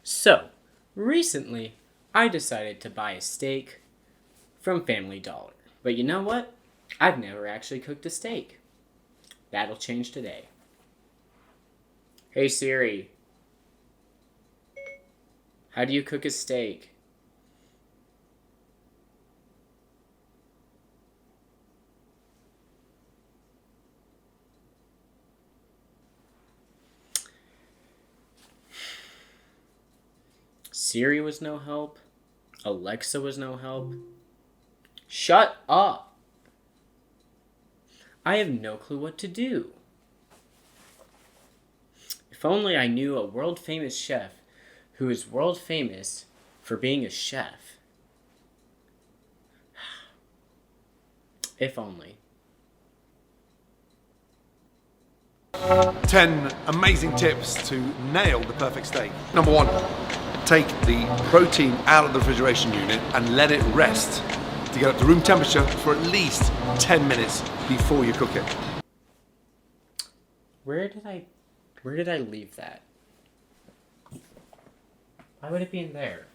So, recently, I decided to buy a steak from Family Dollar. But you know what? I've never actually cooked a steak. That'll change today. Hey Siri, how do you cook a steak? Siri was no help. Alexa was no help. Shut up! I have no clue what to do. If only I knew a world-famous chef who is world-famous for being a chef. If only. 10 amazing tips to nail the perfect steak. Number 1, take the protein out of the refrigeration unit and let it rest to get up to room temperature for at least 10 minutes before you cook it. Where did I leave that? Why would it be in there?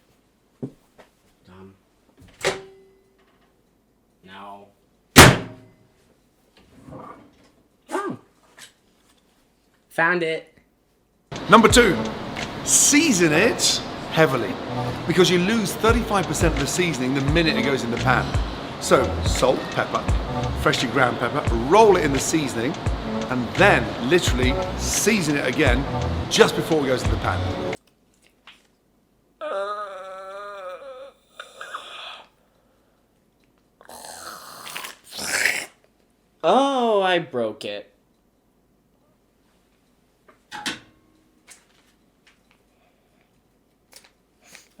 No. Oh. Found it. Number 2, season it heavily because you lose 35% of the seasoning the minute it goes in the pan. So salt, pepper, freshly ground pepper, roll it in the seasoning and then literally season it again just before it goes in the pan. Oh, I broke it.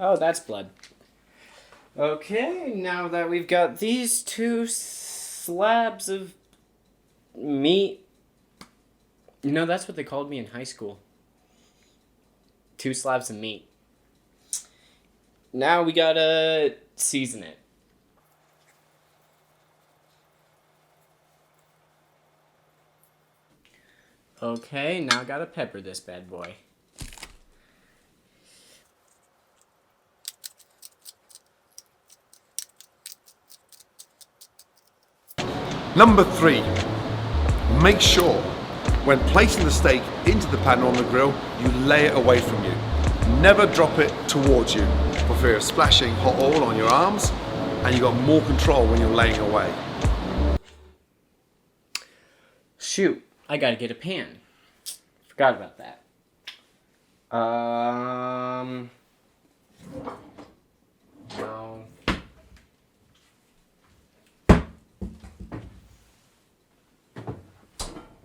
Oh, that's blood. Okay, now that we've got these two slabs of meat. You know, that's what they called me in high school. 2 slabs of meat. Now we gotta season it. Okay, now gotta pepper this bad boy. Number 3, make sure when placing the steak into the pan or on the grill, you lay it away from you. Never drop it towards you for fear of splashing hot oil on your arms, and you got more control when you're laying away. Shoot, I gotta get a pan. Forgot about that. No.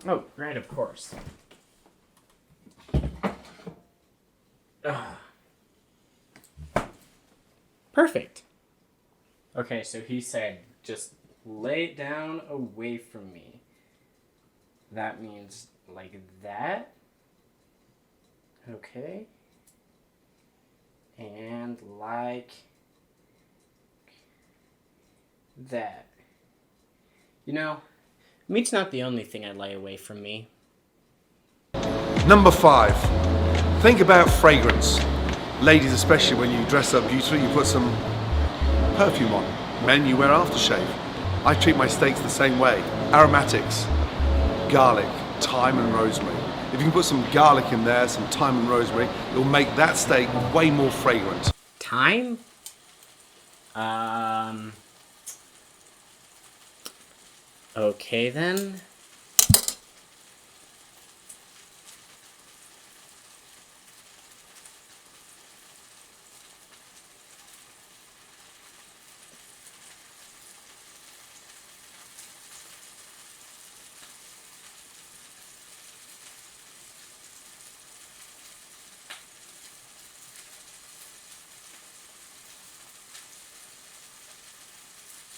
Oh, right, of course. Perfect. Okay, so he said, just lay it down away from me. That means like that. Okay. And like that. You know, meat's not the only thing I lay away from me. Number 5, think about fragrance. Ladies, especially when you dress up beautifully, you put some perfume on. Men, you wear aftershave. I treat my steaks the same way. Aromatics, garlic, thyme and rosemary. If you can put some garlic in there, some thyme and rosemary, it'll make that steak way more fragrant. Thyme? Okay then.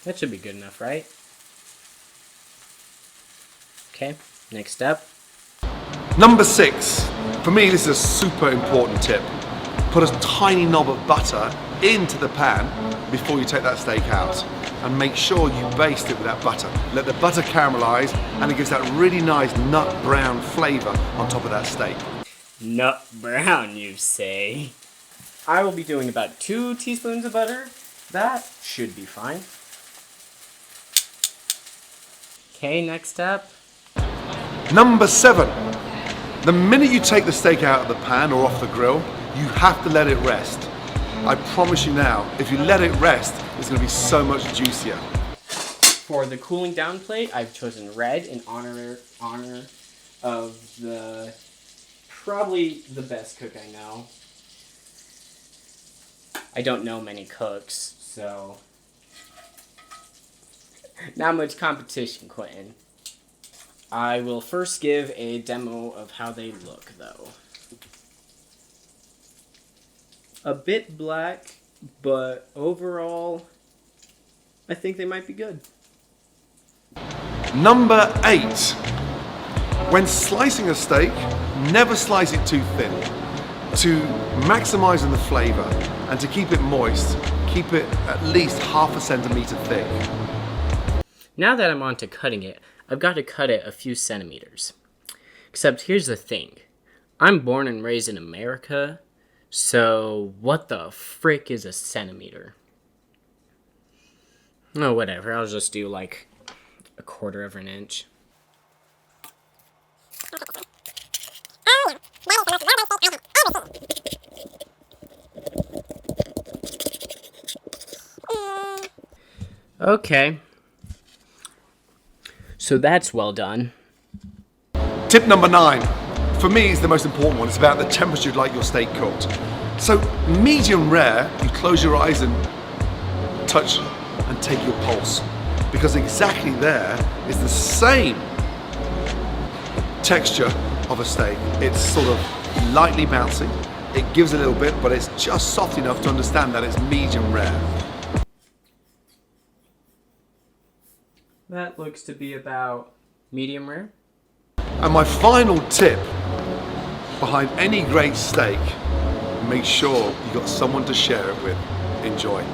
That should be good enough, right? Okay, next up. Number 6, for me this is a super important tip. Put a tiny knob of butter into the pan before you take that steak out. And make sure you baste it with that butter. Let the butter caramelize and it gives that really nice nut brown flavor on top of that steak. Nut brown, you say? I will be doing about 2 teaspoons of butter. That should be fine. Okay, next step. Number 7. The minute you take the steak out of the pan or off the grill, you have to let it rest. I promise you now, if you let it rest, it's going to be so much juicier. For the cooling down plate, I've chosen red in honor of the probably the best cook I know. I don't know many cooks, so not much competition, Quentin. I will first give a demo of how they look, though. A bit black, but overall, I think they might be good. Number 8. When slicing a steak, never slice it too thin. To maximize the flavor and to keep it moist, keep it at least half a centimeter thick. Now that I'm on to cutting it, I've got to cut it a few centimeters. Except here's the thing. I'm born and raised in America, so what the frick is a centimeter? Oh, whatever. I'll just do like a quarter of an inch. Okay. So that's well done. Tip number 9. For me, it's the most important one. It's about the temperature you'd like your steak cooked. So medium rare, you close your eyes and touch and take your pulse. Because exactly there is the same texture of a steak. It's sort of lightly bouncy. It gives a little bit, but it's just soft enough to understand that it's medium rare. That looks to be about medium rare. And my final tip behind any great steak, make sure you got someone to share it with. Enjoy.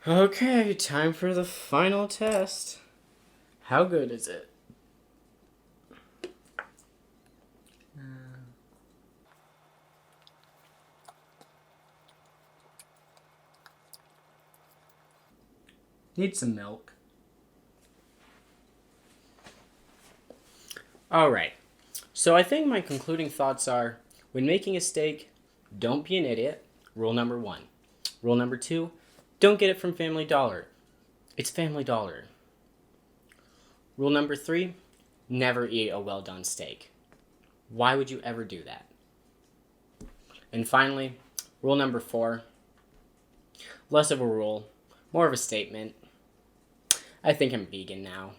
Okay, time for the final test. How good is it? Need some milk. Alright, so I think my concluding thoughts are, when making a steak, don't be an idiot. Rule number 1. Rule number 2, don't get it from Family Dollar. It's Family Dollar. Rule number 3, never eat a well done steak. Why would you ever do that? And finally, rule number 4, less of a rule, more of a statement. I think I'm vegan now.